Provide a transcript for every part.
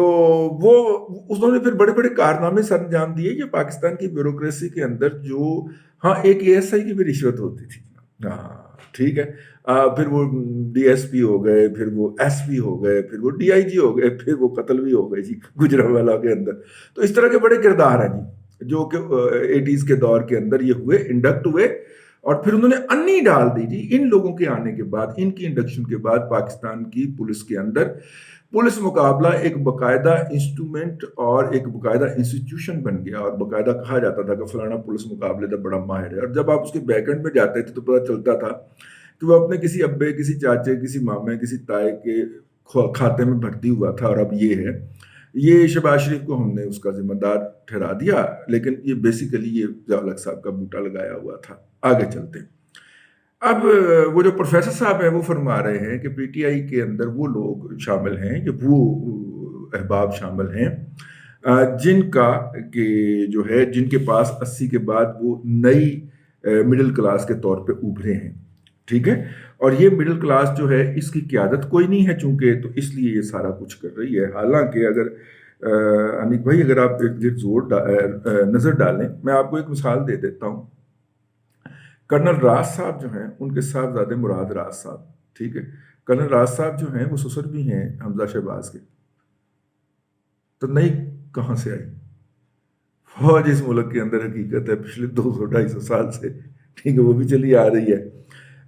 تو وہ انہوں نے پھر بڑے بڑے کارنامے سر انجام دیے. یہ پاکستان کی بیوروکریسی کے اندر جو ہاں ایک ASI کی بھی رشوت ہوتی تھی. ہاں ٹھیک ہے. پھر وہ DSP ہو گئے, پھر وہ SP ہو گئے, پھر وہ DIG ہو گئے, پھر وہ قتل بھی ہو گئے جی گجرانوالہ کے اندر. تو اس طرح کے بڑے کردار ہیں جی جو کہ 80s کے دور کے اندر یہ ہوئے, انڈکٹ ہوئے, اور پھر انہوں نے انی ڈال دی جی ان لوگوں کے آنے کے بعد, ان کی انڈکشن کے بعد پاکستان کی پولیس کے اندر پولیس مقابلہ ایک باقاعدہ انسٹرومنٹ اور ایک باقاعدہ انسٹیٹیوشن بن گیا, اور باقاعدہ کہا جاتا تھا کہ فلانا پولیس مقابلے کا بڑا ماہر ہے. اور جب آپ اس کے بیک اینڈ میں جاتے تھے تو پتہ چلتا تھا کہ وہ اپنے کسی ابے, کسی چاچے, کسی مامے, کسی تائے کے کھاتے میں بھرتی ہوا تھا. اور اب یہ شہباز شریف کو ہم نے اس کا ذمہ دار ٹھہرا دیا, لیکن یہ بیسیکلی یہ ضیاء الحق صاحب کا بوٹا لگایا ہوا تھا. آگے چلتے ہیں. اب وہ جو پروفیسر صاحب ہیں وہ فرما رہے ہیں کہ PTI کے اندر وہ لوگ شامل ہیں, یہ وہ احباب شامل ہیں جن کا کہ جو ہے جن کے پاس 80 کے بعد وہ نئی مڈل کلاس کے طور پہ ابھرے ہیں. ٹھیک ہے. اور یہ مڈل کلاس جو ہے اس کی قیادت کوئی نہیں ہے چونکہ, تو اس لیے یہ سارا کچھ کر رہی ہے. حالانکہ اگر انیک بھائی اگر آپ نظر ڈالیں, میں آپ کو ایک مثال دے دیتا ہوں. کرنل راز صاحب جو ہیں ان کے صاحبزادے مراد راز صاحب, ٹھیک ہے, کرنل راز صاحب جو ہیں وہ سسر بھی ہیں حمزہ شہباز کے. تو نئی کہاں سے آئی؟ فوج اس ملک کے اندر حقیقت ہے پچھلے 200-250 سال سے, ٹھیک ہے, وہ بھی چلی آ رہی ہے.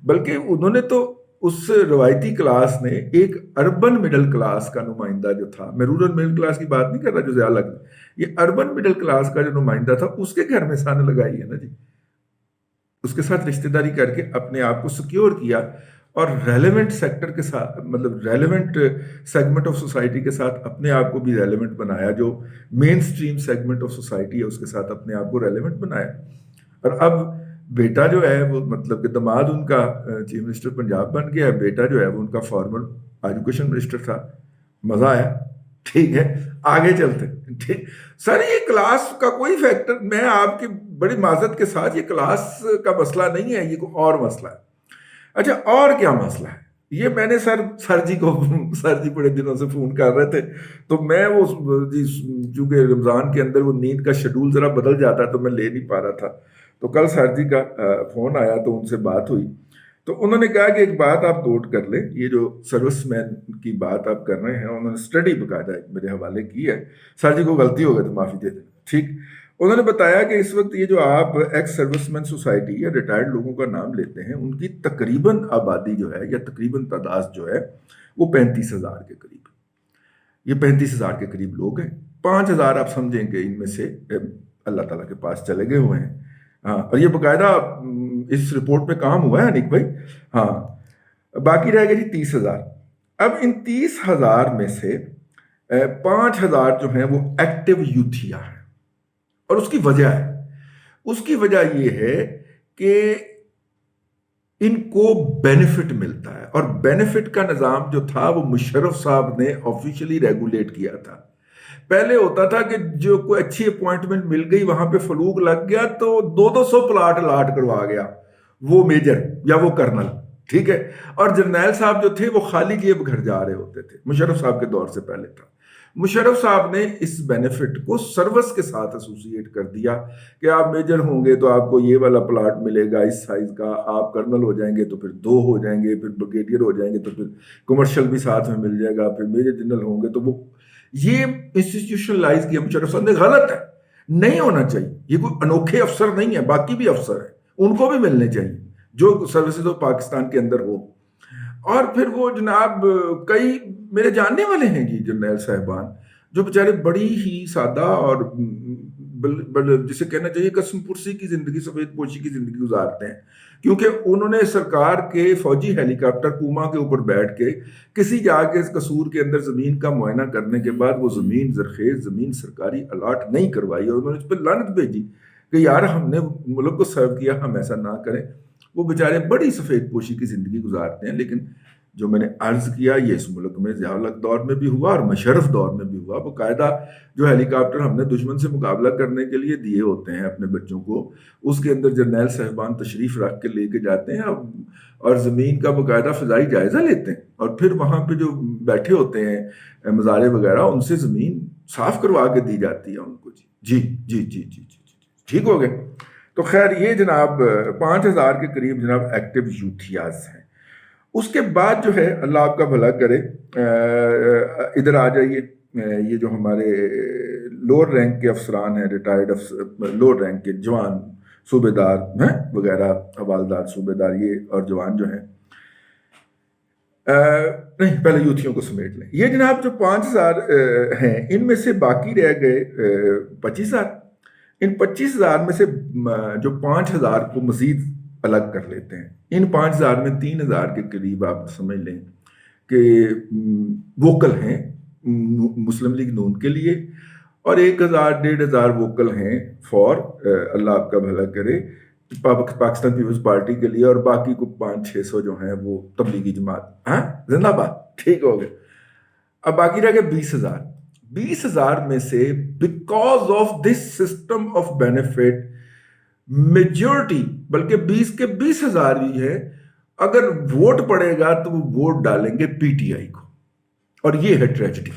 بلکہ انہوں نے تو اس روایتی کلاس نے ایک اربن مڈل کلاس کا نمائندہ جو تھا, میں رورل مڈل کلاس کی بات نہیں کر رہا جو ضیاء الحق, یہ اربن مڈل کلاس کا جو نمائندہ تھا اس کے گھر میں سانے لگائی ہے نا جی. اس کے ساتھ رشتہ داری کر کے اپنے آپ کو سیکیور کیا, اور ریلیونٹ سیکٹر کے ساتھ مطلب ریلیونٹ سیگمنٹ آف سوسائٹی کے ساتھ اپنے آپ کو بھی ریلیونٹ بنایا, جو مین سٹریم سیگمنٹ آف سوسائٹی ہے اس کے ساتھ اپنے آپ کو ریلیونٹ بنایا. اور اب بیٹا جو ہے وہ مطلب کہ داماد ان کا چیف منسٹر پنجاب بن گیا ہے, بیٹا جو ہے وہ ان کا فارمر ایجوکیشن منسٹر تھا. مزہ آیا. ٹھیک ہے, آگے چلتے. ٹھیک سر, یہ کلاس کا کوئی فیکٹر, میں آپ کی بڑی معذرت کے ساتھ, یہ کلاس کا مسئلہ نہیں ہے, یہ کوئی اور مسئلہ ہے. اچھا, اور کیا مسئلہ ہے؟ یہ میں نے سر جی بڑے دنوں سے فون کر رہے تھے, تو میں وہ چونکہ رمضان کے اندر وہ نیند کا شیڈول ذرا بدل جاتا تو میں لے نہیں پا رہا تھا. تو کل سر جی کا فون آیا تو ان سے بات ہوئی, تو انہوں نے کہا کہ ایک بات آپ نوٹ کر لیں, یہ جو سروس مین کی بات آپ کر رہے ہیں, انہوں نے اسٹڈی باقاعدہ میرے حوالے کی ہے. سر جی کو غلطی ہو گئی تو معافی دے دیں. ٹھیک. انہوں نے بتایا کہ اس وقت یہ جو آپ ایکس سروس مین سوسائٹی یا ریٹائرڈ لوگوں کا نام لیتے ہیں, ان کی تقریباً آبادی جو ہے یا تقریباً تعداد جو ہے وہ 35,000 کے قریب. یہ 35,000 کے قریب لوگ ہیں. 5,000 آپ سمجھیں کہ ان میں سے اللہ تعالیٰ کے پاس چلے گئے ہوئے ہیں. ہاں, اور یہ باقاعدہ اس رپورٹ پہ کام ہوا ہے انیک بھائی. ہاں, باقی رہ گئے جی 30,000. اب ان 30,000 میں سے 5,000 جو ہیں وہ ایکٹیو یوتھیا ہیں, اور اس کی وجہ یہ ہے کہ ان کو بینیفٹ ملتا ہے, اور بینیفٹ کا نظام جو تھا وہ مشرف صاحب نے آفیشلی ریگولیٹ کیا تھا. پہلے ہوتا تھا کہ جو کوئی اچھی اپوائنٹمنٹ مل گئی, وہاں پہ فلوک لگ گیا تو 200 پلاٹ الاٹ کروا گیا وہ میجر یا وہ کرنل. ٹھیک ہے, اور جرنیل صاحب جو تھے وہ خالی جیب گھر جا رہے ہوتے تھے. مشرف صاحب کے دور سے پہلے تھا. مشرف صاحب نے اس بینیفٹ کو سروس کے ساتھ ایسوسیٹ کر دیا کہ آپ میجر ہوں گے تو آپ کو یہ والا پلاٹ ملے گا اس سائز کا, آپ کرنل ہو جائیں گے تو پھر 2 ہو جائیں گے, پھر بریگیڈیئر ہو جائیں گے تو پھر کمرشل بھی ساتھ میں مل جائے گا, پھر میجر جنرل ہوں گے تو وہ, یہ انسٹیٹیوشنلائز کیا مشرف صاحب نے. غلط ہے, نہیں ہونا چاہیے. یہ کوئی انوکھے افسر نہیں ہے, باقی بھی افسر ہیں, ان کو بھی ملنے چاہیے جو سروسز آف پاکستان کے اندر ہو. اور پھر وہ جناب کئی میرے جاننے والے ہیں جی جرنیل صاحبان جو بیچارے بڑی ہی سادہ اور جسے کہنا چاہیے قسم پرسی کی زندگی, سفید پوشی کی زندگی گزارتے ہیں, کیونکہ انہوں نے سرکار کے فوجی ہیلی کاپٹر پوما کے اوپر بیٹھ کے کسی جا کے اس قصور کے اندر زمین کا معائنہ کرنے کے بعد وہ زمین زرخیز زمین سرکاری الاٹ نہیں کروائی, اور انہوں نے اس پہ لعنت بھیجی کہ یار ہم نے ملک کو سرو کیا, ہم ایسا نہ کریں. وہ بیچارے بڑی سفید پوشی کی زندگی گزارتے ہیں, لیکن جو میں نے عرض کیا یہ اس ملک میں ضیاء الحق دور میں بھی ہوا اور مشرف دور میں بھی ہوا. باقاعدہ جو ہیلی کاپٹر ہم نے دشمن سے مقابلہ کرنے کے لیے دیے ہوتے ہیں اپنے بچوں کو، اس کے اندر جرنیل صاحبان تشریف رکھ کے لے کے جاتے ہیں اور زمین کا باقاعدہ فضائی جائزہ لیتے ہیں، اور پھر وہاں پہ جو بیٹھے ہوتے ہیں مزارے وغیرہ ان سے زمین صاف کروا کے دی جاتی ہے ان کو. جی جی جی جی جی جی ٹھیک ہو گئے. تو خیر یہ جناب 5,000 کے قریب جناب ایکٹیو یوتھیاز ہیں. اس کے بعد جو ہے اللہ آپ کا بھلا کرے ادھر آ جائیے. یہ جو ہمارے لوور رینک کے افسران ہیں، ریٹائرڈ لوور رینک کے جوان صوبے دار ہیں وغیرہ، حوالدار صوبے دار یہ اور جوان جو ہیں، نہیں پہلے یوتھیوں کو سمیٹ لیں. یہ جناب جو 5,000 ہیں ان میں سے باقی رہ گئے 25,000. ان 25,000 میں سے جو 5,000 کو مزید الگ کر لیتے ہیں. ان 5,000 میں 3,000 کے قریب آپ سمجھ لیں کہ ووکل ہیں مسلم لیگ نون کے لیے، اور 1,000-1,500 ووکل ہیں فار اللہ آپ کا بھلا کرے پاکستان پیپلز پارٹی کے لیے، اور باقی کو 500-600 جو ہیں وہ تبلیغی جماعت. ہاں زندہ باد ٹھیک ہو گئے. اب باقی رہ گئے 20,000. 20,000 میں سے because of this system of benefit majority, بلکہ 20 کے 20,000 بھی ہے، اگر ووٹ پڑے گا تو وہ ووٹ ڈالیں گے پی ٹی آئی کو. اور یہ ہے ٹریجڈی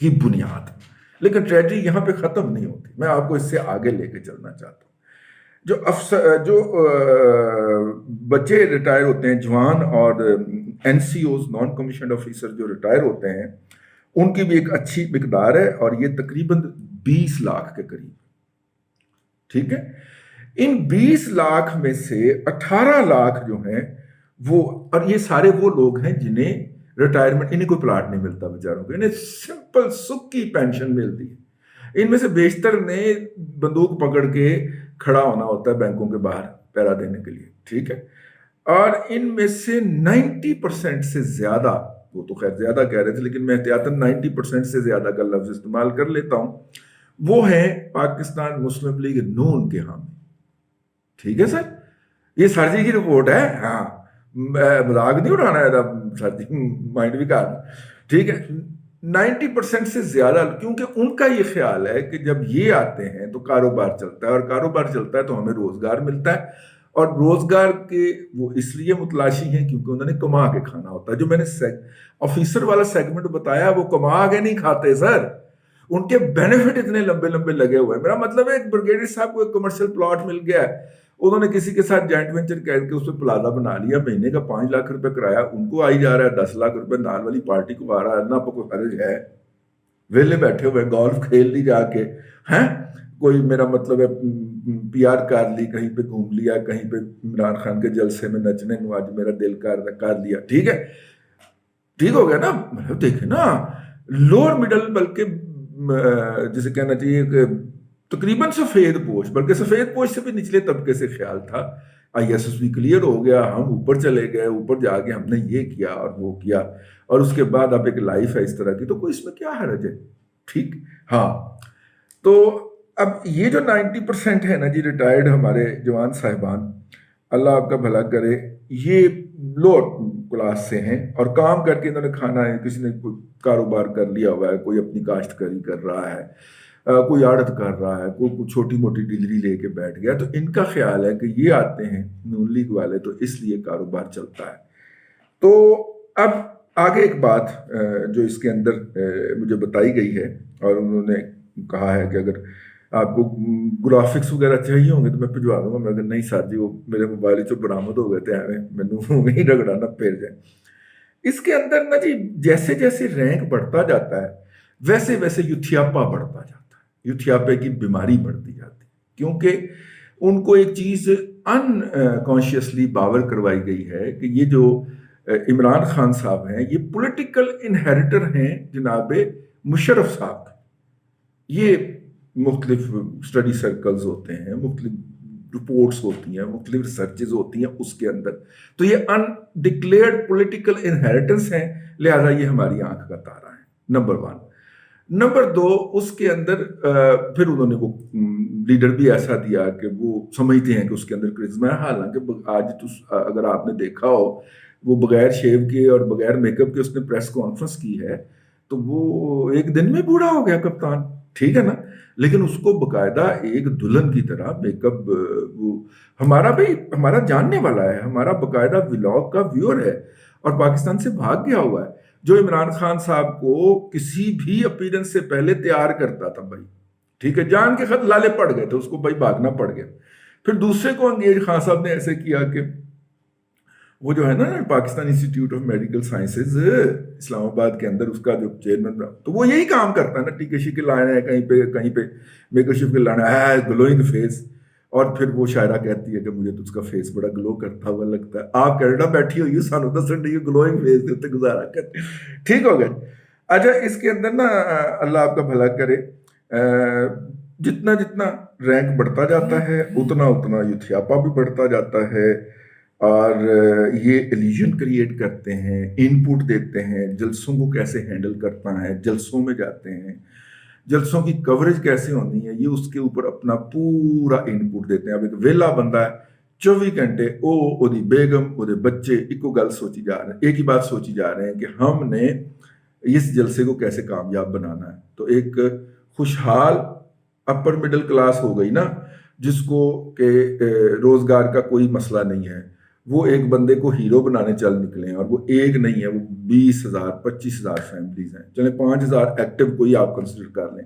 کی بنیاد. لیکن ٹریجڈی یہاں پہ ختم نہیں ہوتی، میں آپ کو اس سے آگے لے کے چلنا چاہتا ہوں. جو بچے ریٹائر ہوتے ہیں جوان، اور N C Os non commissioned officer جو ریٹائر ہوتے ہیں، ان کی بھی ایک اچھی مقدار ہے، اور یہ تقریباً 20 لاکھ کے قریب. ٹھیک ہے. ان 20 لاکھ میں سے 18 لاکھ جو ہیں وہ، اور یہ سارے وہ لوگ ہیں جنہیں ریٹائرمنٹ، انہیں کوئی پلاٹ نہیں ملتا بیچاروں کو، انہیں سمپل سکی پینشن ملتی ہے. ان میں سے بیشتر نے بندوق پکڑ کے کھڑا ہونا ہوتا ہے بینکوں کے باہر پیرا دینے کے لیے. ٹھیک ہے. اور ان میں سے 90% سے زیادہ، وہ تو خیر زیادہ کہہ رہے تھے لیکن میں احتیاطاً 90% سے زیادہ کا لفظ استعمال کر لیتا ہوں، وہ ہیں پاکستان مسلم لیگ نون کے حامی. ٹھیک ہے سر، یہ سر جی کی رپورٹ ہے، ہاں مذاق نہیں اڑانا ہے سر جی، مائنڈ بھی کر. ٹھیک ہے. 90% سے زیادہ، کیونکہ ان کا یہ خیال ہے کہ جب یہ آتے ہیں تو کاروبار چلتا ہے، اور کاروبار چلتا ہے تو ہمیں روزگار ملتا ہے، اور روزگار کے وہ اس لیے متلاشی ہیں کیونکہ انہوں نے کما کے کھانا ہوتا ہے. جو میں نے آفیسر والا سیگمنٹ بتایا وہ کما کے نہیں کھاتے سر، ان کے بینیفٹ اتنے لمبے لمبے لگے ہوئے ہیں. میرا مطلب ہے ایک بریگیڈیئر صاحب کو ایک کمرشل پلاٹ مل گیا ہے، انہوں نے کسی کے ساتھ جوائنٹ وینچر کر کے اس پہ پلازا بنا لیا، مہینے کا 5 لاکھ روپے کرایہ ان کو آئی جا رہا ہے، 10 لاکھ روپے نال والی پارٹی کو آ رہا ہے. نہ کوئی حرج ہے، ویلے بیٹھے ہوئے گولف کھیل لی جا کے ہیں، کوئی میرا مطلب ہے پی آر کر لی، کہیں پہ گھوم لیا، کہیں پہ عمران خان کے جلسے میں نچنے میں آج میرا دل کر لیا. ٹھیک ہے. ٹھیک ہو گیا نا. دیکھیں نا لوور مڈل، بلکہ جسے کہنا چاہیے کہ تقریباً سفید پوش، بلکہ سفید پوش سے بھی نچلے طبقے سے خیال تھا آئی ایس ایس بھی کلیئر ہو گیا، ہم اوپر چلے گئے، اوپر جا کے ہم نے یہ کیا اور وہ کیا، اور اس کے بعد اب ایک لائف ہے اس طرح کی، تو کوئی اس میں کیا حرج ہے. ٹھیک. ہاں تو اب یہ جو 90% ہے نا جی ریٹائرڈ ہمارے جوان صاحبان، اللہ آپ کا بھلا کرے، یہ لوور کلاس سے ہیں اور کام کر کے انہوں نے کھانا ہے. کسی نے کوئی کاروبار کر لیا ہوا ہے، کوئی اپنی کاشتکاری کر رہا ہے، کوئی آڑت کر رہا ہے، کوئی چھوٹی موٹی ڈگری لے کے بیٹھ گیا. تو ان کا خیال ہے کہ یہ آتے ہیں نون لیگ والے تو اس لیے کاروبار چلتا ہے. تو اب آگے ایک بات جو اس کے اندر مجھے بتائی گئی ہے، اور انہوں نے کہا ہے کہ اگر آپ کو گرافکس وغیرہ چاہیے ہوں گے تو میں بھجوا دوں گا. میں اگر نہیں ساتھ جی وہ میرے موبائل جو برآمد ہو گئے تھے میں رگڑانا پھیر جائے. اس کے اندر نا جی جیسے جیسے رینک بڑھتا جاتا ہے ویسے ویسے یوتھیاپا بڑھتا جاتا ہے، یوتھیاپے کی بیماری بڑھتی جاتی ہے، کیونکہ ان کو ایک چیز ان کانشیسلی باور کروائی گئی ہے کہ یہ جو عمران خان صاحب ہیں یہ پولیٹیکل انہیریٹر ہیں جناب مشرف صاحب. یہ مختلف اسٹڈی سرکلز ہوتے ہیں، مختلف رپورٹس ہوتی ہیں، مختلف ریسرچز ہوتی ہیں اس کے اندر، تو یہ ان ڈکلیئرڈ پولیٹیکل انہیریٹنس ہیں، لہٰذا یہ ہماری آنکھ کا تارا ہے. نمبر 1. نمبر 2، اس کے اندر پھر انہوں نے وہ لیڈر بھی ایسا دیا کہ وہ سمجھتے ہیں کہ اس کے اندر کرزما ہے. حالانکہ آج اگر آپ نے دیکھا ہو وہ بغیر شیو کے اور بغیر میک اپ کے اس نے پریس کانفرنس کی ہے، تو وہ ایک دن میں بوڑھا ہو گیا کپتان، ٹھیک ہے نا؟ لیکن اس کو باقاعدہ ایک دلہن کی طرح میک اپ، وہ ہمارا بھائی ہمارا جاننے والا ہے، ہمارا باقاعدہ ولاگ کا ویور ہے، اور پاکستان سے بھاگ گیا ہوا ہے، جو عمران خان صاحب کو کسی بھی اپیرنس سے پہلے تیار کرتا تھا بھائی، ٹھیک ہے، جان کے خط لالے پڑ گئے تھے، اس کو بھائی بھاگنا پڑ گیا۔ پھر دوسرے کو انگیز خان صاحب نے ایسے کیا کہ وہ جو ہے نا Pakistan institute of medical sciences Islamabad کے اندر، اس کا جو چیئرمین، تو وہ یہی کام کرتا ہے نا، ٹیکے شیکے لانا ہے کہیں پہ میک شیپ کے لانا ہے، گلوئنگ فیس، اور پھر وہ شاعرہ کہتی ہے کہ مجھے تو اس کا فیس بڑا گلو کرتا ہوا لگتا ہے، آپ کینیڈا بیٹھی ہوئی سانو دسن ڈی گلوئنگ فیس کے اتنے گزارا کرتے، ٹھیک ہو گئے۔ اچھا، اس کے اندر نا اللہ آپ کا بھلا کرے، جتنا جتنا رینک بڑھتا جاتا ہے اتنا اتنا یہ تھیاپا بھی بڑھتا جاتا ہے، اور یہ ایلیژن کریٹ کرتے ہیں، ان پٹ دیتے ہیں، جلسوں کو کیسے ہینڈل کرتا ہے، جلسوں میں جاتے ہیں، جلسوں کی کوریج کیسے ہونی ہے، یہ اس کے اوپر اپنا پورا ان پٹ دیتے ہیں۔ اب ایک ویلا بندہ ہے، 24 گھنٹے او دی بیگم او دے بچے ایکو گل سوچی جا رہے ہیں، ایک ہی بات سوچی جا رہے ہیں کہ ہم نے اس جلسے کو کیسے کامیاب بنانا ہے۔ تو ایک خوشحال اپر مڈل کلاس ہو گئی نا، جس کو کہ روزگار کا کوئی مسئلہ نہیں ہے، وہ ایک بندے کو ہیرو بنانے چل نکلے ہیں، اور وہ ایک نہیں ہے، وہ 20,000 25,000 فیملیز ہیں، چلیں 5,000 ایکٹیو کوئی آپ کنسیڈر کر لیں،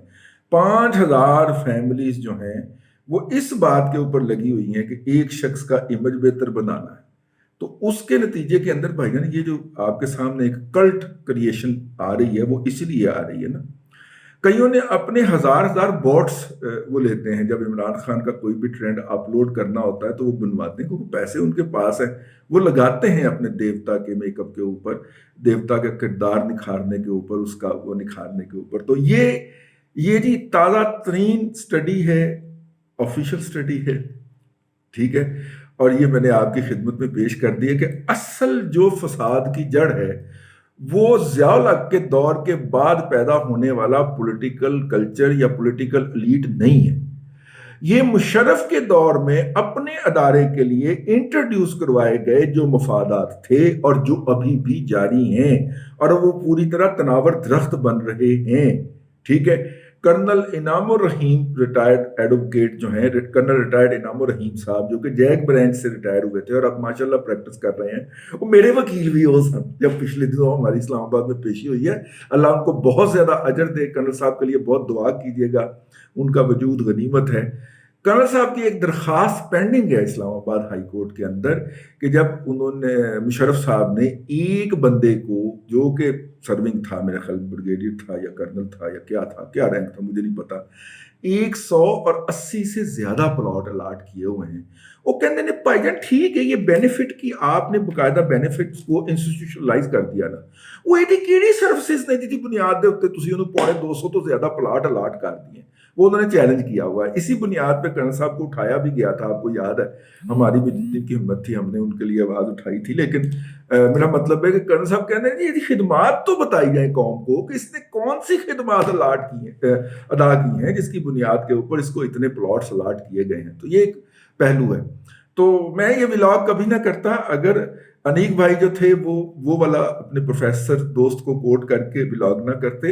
5,000 فیملیز جو ہیں وہ اس بات کے اوپر لگی ہوئی ہیں کہ ایک شخص کا امیج بہتر بنانا ہے۔ تو اس کے نتیجے کے اندر بھائی جان، یہ جو آپ کے سامنے ایک کلٹ کریشن آ رہی ہے، وہ اس لیے آ رہی ہے نا، کئیوں نے اپنے ہزار بوٹس وہ لیتے ہیں، جب عمران خان کا کوئی بھی ٹرینڈ اپلوڈ کرنا ہوتا ہے تو وہ بنواتے ہیں، کیونکہ پیسے ان کے پاس ہیں، وہ لگاتے ہیں اپنے دیوتا کے میک اپ کے اوپر، دیوتا کا کردار نکھارنے کے اوپر، اس کا وہ نکھارنے کے اوپر۔ تو یہ جی تازہ ترین سٹڈی ہے، آفیشل سٹڈی ہے، ٹھیک ہے، اور یہ میں نے آپ کی خدمت میں پیش کر دی ہے کہ اصل جو فساد کی جڑ ہے وہ ضیاء الحق کے دور کے بعد پیدا ہونے والا پولیٹیکل کلچر یا پولیٹیکل ایلیٹ نہیں ہے، یہ مشرف کے دور میں اپنے ادارے کے لیے انٹروڈیوس کروائے گئے جو مفادات تھے اور جو ابھی بھی جاری ہیں، اور وہ پوری طرح تناور درخت بن رہے ہیں، ٹھیک ہے۔ کرنل انعام الرحیم ریٹائرڈ ایڈوکیٹ جو ہیں، کرنل ریٹائرڈ انعام الرحیم صاحب، جو کہ جیک برانچ سے ریٹائر ہوئے تھے اور اب ماشاءاللہ پریکٹس کر رہے ہیں، وہ میرے وکیل بھی ہو سن، جب پچھلے دنوں ہماری اسلام آباد میں پیشی ہوئی ہے، اللہ ان کو بہت زیادہ اجر دے، کرنل صاحب کے لیے بہت دعا کیجیے گا، ان کا وجود غنیمت ہے۔ کرنل صاحب کی ایک درخواست پینڈنگ ہے اسلام آباد ہائی کورٹ کے اندر، کہ جب انہوں نے مشرف صاحب نے ایک بندے کو جو کہ سرونگ تھا، میرا خیال بریگیڈیئر تھا یا کرنل تھا یا کیا رینک تھا مجھے نہیں پتا، 180 سے زیادہ پلاٹ الاٹ کیے ہوئے ہیں، وہ کہتے ہیں بھائی جان ٹھیک ہے، یہ بینیفٹ کی آپ نے باقاعدہ بینیفٹس کو انسٹیٹیوشنلائز کر دیا نا، وہ یہ کیڑی سروسز نے جی بنیاد دے اتنے تسی انہوں 250 تو زیادہ پلاٹ الاٹ کر دیے، وہ انہوں نے چیلنج کیا ہوا ہے۔ اسی بنیاد پہ کرنل صاحب کو اٹھایا بھی گیا تھا، آپ کو یاد ہے، ہماری بھی جتنی کی ہمت تھی ہم نے ان کے لیے آواز اٹھائی تھی، لیکن میرا مطلب ہے کہ کرنل صاحب کہتے ہیں یہ خدمات تو بتائی جائیں قوم کو کہ اس نے کون سی خدمات الاٹ کی ہیں، ادا کی ہیں، جس کی بنیاد کے اوپر اس کو اتنے پلاٹس الاٹ کیے گئے ہیں۔ تو یہ ایک پہلو ہے۔ تو میں یہ ولاگ کبھی نہ کرتا اگر انیک بھائی جو تھے وہ والا اپنے پروفیسر دوست کو کوٹ کر کے ولاگ نہ کرتے،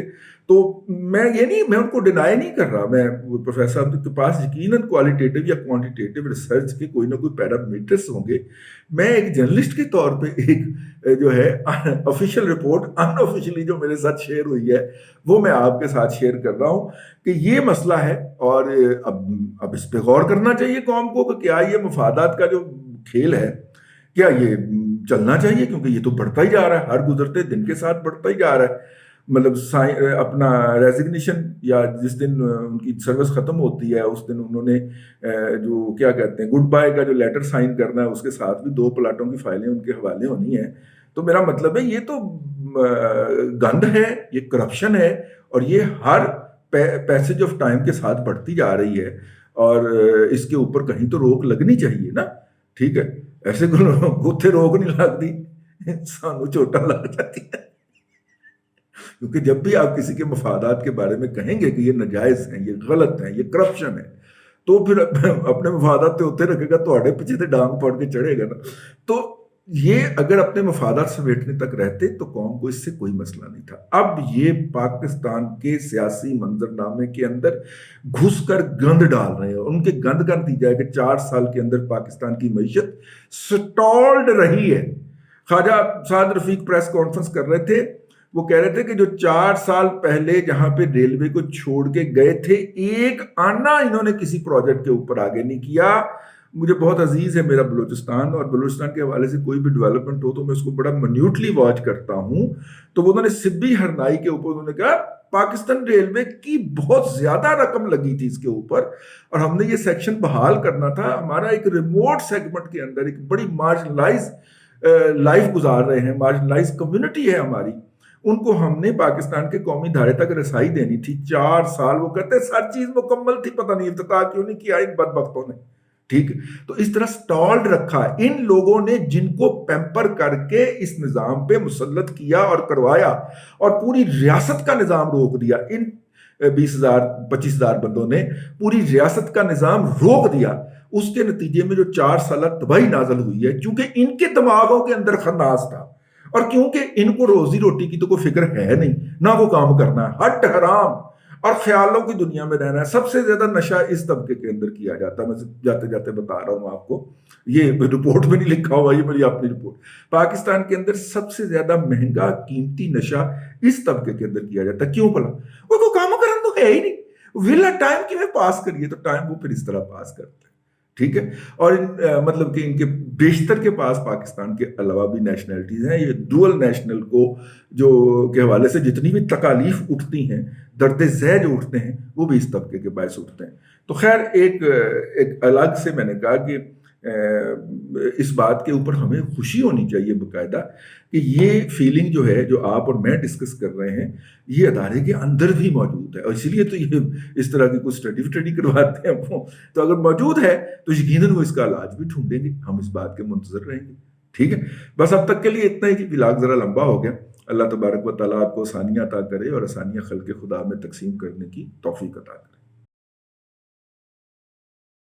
تو میں ان کو ڈینائی نہیں کر رہا، میں پروفیسر صاحب کے پاس یقیناً کوالیٹیٹیو یا کوانٹیٹیو ریسرچ کے کوئی نہ کوئی پیرامیٹرز ہوں گے، میں ایک جرنلسٹ کے طور پہ ایک جو ہے آفیشیل رپورٹ ان آفیشیلی جو میرے ساتھ شیئر ہوئی ہے وہ میں آپ کے ساتھ شیئر کر رہا ہوں کہ یہ مسئلہ ہے، اور اب اس پہ غور کرنا چاہیے قوم کو کہ کیا یہ مفادات کا جو کھیل ہے کیا یہ چلنا چاہیے، کیونکہ یہ تو بڑھتا ہی جا رہا ہے، ہر گزرتے دن کے ساتھ بڑھتا ہی جا رہا ہے۔ مطلب اپنا ریزگنیشن یا جس دن ان کی سروس ختم ہوتی ہے اس دن انہوں نے جو کیا کہتے ہیں گڈ بائی کا جو لیٹر سائن کرنا ہے، اس کے ساتھ بھی 2 پلاٹوں کی فائلیں ان کے حوالے ہونی ہیں۔ تو میرا مطلب ہے یہ تو گند ہے، یہ کرپشن ہے، اور یہ ہر پیسج آف ٹائم کے ساتھ بڑھتی جا رہی ہے، اور اس کے اوپر کہیں تو روک لگنی چاہیے نا، ٹھیک ہے، ایسے گتھے روک نہیں لگتی، سانو چوٹا لگ جاتی ہے، کیونکہ جب بھی آپ کسی کے مفادات کے بارے میں کہیں گے کہ یہ ناجائز ہیں، یہ غلط ہیں، یہ کرپشن ہے، تو پھر اپنے مفادات تے ہوتے رکھے گا، تو آڑے پیچھے تے ڈانگ پڑ کے چڑھے گا نا۔ تو یہ اگر اپنے مفادات سمیٹنے تک رہتے تو قوم کو اس سے کوئی مسئلہ نہیں تھا. اب یہ پاکستان کے سیاسی منظرنامے کے اندر گھس کر گند ڈال رہے ہیں. ان کے گند کا نتیجہ ہے کہ 4 سال کے اندر پاکستان کی معیشت سٹالڈ رہی ہے. خواجہ سعد رفیق پریس کانفرنس کر رہے تھے, وہ کہہ رہے تھے کہ جو 4 سال پہلے جہاں پہ ریلوے کو چھوڑ کے گئے تھے, ایک آنا انہوں نے کسی پروجیکٹ کے اوپر آگے نہیں کیا. مجھے بہت عزیز ہے میرا بلوچستان, اور بلوچستان کے حوالے سے کوئی بھی ڈیولپمنٹ ہو تو میں اس کو بڑا منیوٹلی واچ کرتا ہوں. تو وہ انہوں نے سبی ہرنائی کے اوپر انہوں نے کہا پاکستان ریلوے کی بہت زیادہ رقم لگی تھی اس کے اوپر, اور ہم نے یہ سیکشن بحال کرنا تھا. ہمارا ایک ریموٹ سیگمنٹ کے اندر ایک بڑی مارجنلائز لائف گزار رہے ہیں, مارجنلائز کمیونٹی ہے ہماری, ان کو ہم نے پاکستان کے قومی دھارے تک رسائی دینی تھی. 4 سال وہ کہتے ہیں سر چیز مکمل تھی, پتہ نہیں افتتاح کیوں نہیں کیا ان بدبختوں نے. ٹھیک ہے, تو اس طرح سٹالڈ رکھا ان لوگوں نے جن کو پیمپر کر کے اس نظام پہ مسلط کیا اور کروایا, اور پوری ریاست کا نظام روک دیا. ان 20,000-25,000 بندوں نے پوری ریاست کا نظام روک دیا. اس کے نتیجے میں جو 4 سالہ تباہی نازل ہوئی ہے, چونکہ ان کے دماغوں کے اندر خناس تھا, اور کیونکہ ان کو روزی روٹی کی تو کوئی فکر ہے نہیں, نہ وہ کام کرنا ہے, ہٹ حرام اور خیالوں کی دنیا میں رہنا ہے. سب سے زیادہ نشہ اس طبقے کے اندر کیا جاتا ہے. میں جاتے جاتے بتا رہا ہوں آپ کو, یہ رپورٹ میں نہیں لکھا ہوا, یہ میری اپنی رپورٹ. پاکستان کے اندر سب سے زیادہ مہنگا قیمتی نشہ اس طبقے کے اندر کیا جاتا ہے. کیوں بھلا؟ وہ کوئی کام کرنا تو ہے ہی نہیں, ویلا ٹائم کی میں پاس کریے, تو ٹائم وہ پھر اس طرح پاس کرتے ہیں. ٹھیک ہے, اور مطلب کہ ان کے بیشتر کے پاس پاکستان کے علاوہ بھی نیشنلٹیز ہیں. یہ ڈوئل نیشنل کو جو کے حوالے سے جتنی بھی تکالیف اٹھتی ہیں, درد ذہ جو اٹھتے ہیں, وہ بھی اس طبقے کے باعث اٹھتے ہیں. تو خیر ایک الگ سے میں نے کہا کہ اس بات کے اوپر ہمیں خوشی ہونی چاہیے باقاعدہ کہ یہ فیلنگ جو ہے, جو آپ اور میں ڈسکس کر رہے ہیں, یہ ادارے کے اندر بھی موجود ہے. اور اسی لیے تو یہ اس طرح کی کوئی اسٹڈی کرواتے ہیں وہ, تو اگر موجود ہے تو یقیناً وہ اس کا علاج بھی ڈھونڈیں گے. ہم اس بات کے منتظر رہیں گے. ٹھیک ہے, بس اب تک کے لیے اتنا ہی کہ ولاگ ذرا لمبا ہو گیا. اللہ تبارک و تعالیٰ آپ کو آسانیاں عطا کرے, اور آسانیاں خلق خدا میں تقسیم کرنے کی توفیق عطا کرے.